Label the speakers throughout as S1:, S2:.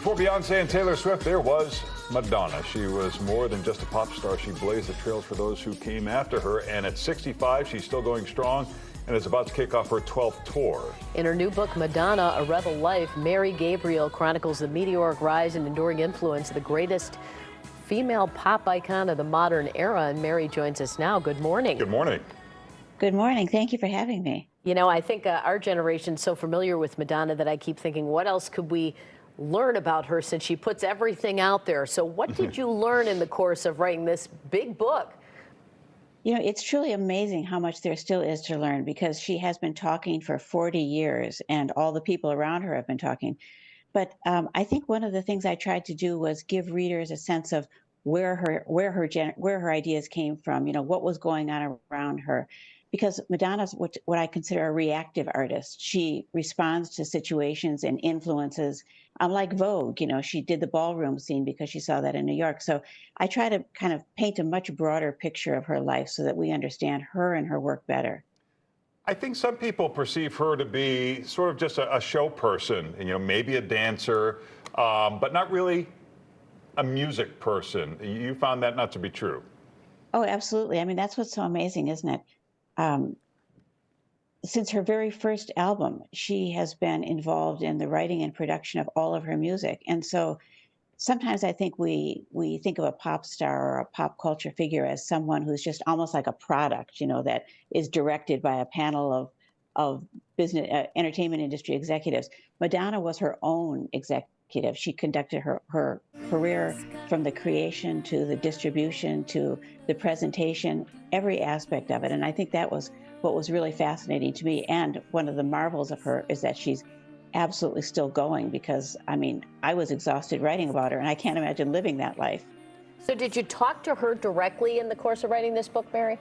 S1: Before Beyonce and Taylor Swift, there was Madonna. She was more than just a pop star. She blazed the trails for those who came after her. And at 65, she's still going strong and is about to kick off her 12th tour.
S2: In her new book, Madonna, A Rebel Life, Mary Gabriel chronicles the meteoric rise and enduring influence of the greatest female pop icon of the modern era. And Mary joins us now. Good morning.
S1: Good morning.
S3: Good morning. Thank you for having me.
S2: You know, I think our generation's so familiar with Madonna that I keep thinking, what else could we learn about her since she puts everything out there? So what did you learn in the course of writing this big book?
S3: You know, it's truly amazing how much there still is to learn because she has been talking for 40 years and all the people around her have been talking. But I think one of the things I tried to do was give readers a sense of where her ideas came from, you know, what was going on around her. Because Madonna's what I consider a reactive artist. She responds to situations and influences. Unlike Vogue, you know, she did the ballroom scene because she saw that in New York. So I try to kind of paint a much broader picture of her life so that we understand her and her work better.
S1: I think some people perceive her to be sort of just a show person, you know, maybe a dancer, but not really a music person. You found that not to be true.
S3: Oh, absolutely. I mean, that's what's so amazing, isn't it? Since her very first album, she has been involved in the writing and production of all of her music. And so sometimes I think we think of a pop star or a pop culture figure as someone who's just almost like a product, you know, that is directed by a panel of business, entertainment industry executives. Madonna was her own executive. She conducted her career from the creation to the distribution to the presentation, every aspect of it. And I think that was what was really fascinating to me. And one of the marvels of her is that she's absolutely still going because, I mean, I was exhausted writing about her and I can't imagine living that life.
S2: So did you talk to her directly in the course of writing this book, Mary?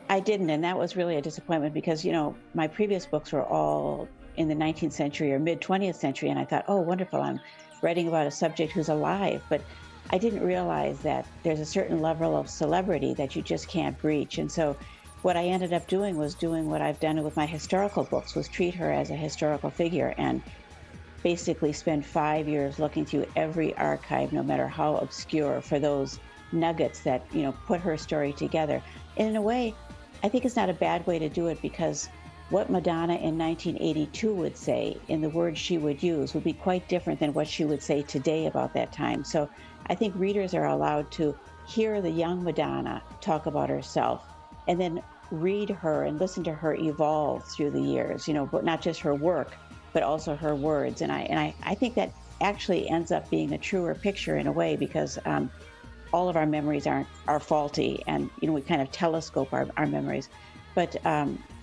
S3: I didn't, and that was really a disappointment because, you know, my previous books were all in the 19th century or mid-20th century, and I thought, oh, wonderful, I'm writing about a subject who's alive. But I didn't realize that there's a certain level of celebrity that you just can't breach. And so what I ended up doing was doing what I've done with my historical books, was treat her as a historical figure and basically spend 5 years looking through every archive, no matter how obscure, for those nuggets that, you know, put her story together. And in a way, I think it's not a bad way to do it because what Madonna in 1982 would say, in the words she would use, would be quite different than what she would say today about that time. So I think readers are allowed to hear the young Madonna talk about herself and then read her and listen to her evolve through the years, you know, but not just her work, but also her words. And I think that actually ends up being a truer picture in a way because all of our memories are faulty and, you know, we kind of telescope our memories. But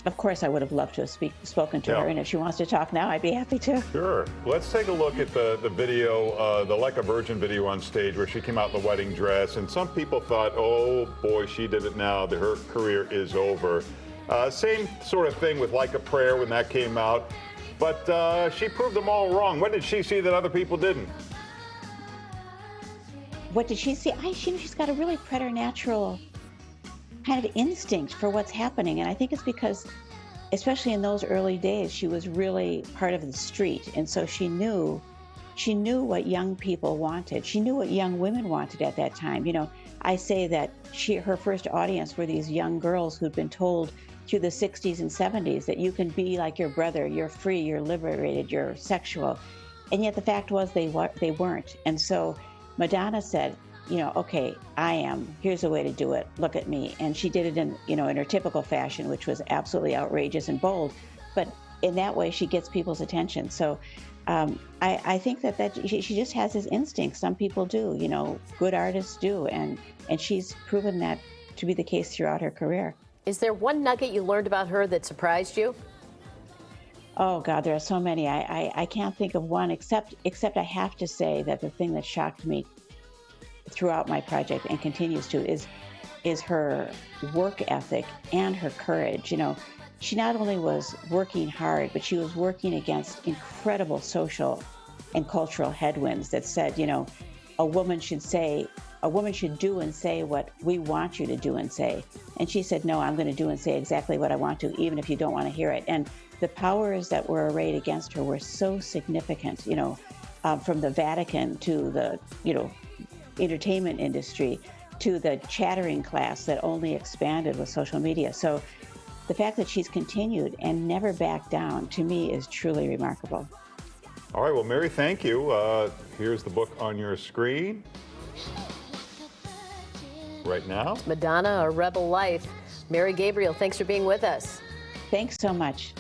S3: of course, I would have loved to have spoken to her, and if she wants to talk now, I'd be happy to.
S1: Sure. Let's take a look at the video, the Like a Virgin video on stage where she came out in the wedding dress, and some people thought, oh boy, she did it now, her career is over. Same sort of thing with Like a Prayer when that came out, but she proved them all wrong. What did she see that other people didn't?
S3: What did she see? She's got a really preternatural kind of instinct for what's happening. And I think it's because, especially in those early days, she was really part of the street. And so she knew what young people wanted. She knew what young women wanted at that time. You know, I say that her first audience were these young girls who'd been told through the 60s and 70s that you can be like your brother, you're free, you're liberated, you're sexual. And yet the fact was they weren't. And so Madonna said, you know, okay, I am. Here's a way to do it. Look at me. And she did it in, you know, in her typical fashion, which was absolutely outrageous and bold. But in that way, she gets people's attention. So I think that she just has this instinct. Some people do, you know, good artists do. And she's proven that to be the case throughout her career.
S2: Is there one nugget you learned about her that surprised you?
S3: Oh, God, there are so many. I can't think of one, except I have to say that the thing that shocked me throughout my project and continues to is her work ethic and her courage. You know, she not only was working hard, but she was working against incredible social and cultural headwinds that said, you know, a woman should do and say what we want you to do and say. And she said, no, I'm going to do and say exactly what I want to, even if you don't want to hear it. And the powers that were arrayed against her were so significant. You know, from the Vatican to the, entertainment industry to the chattering class that only expanded with social media. So the fact that she's continued and never backed down, to me, is truly remarkable.
S1: All right, well, Mary, thank you. Here's the book on your screen right now.
S2: Madonna, A Rebel Life. Mary Gabriel, thanks for being with us.
S3: Thanks so much.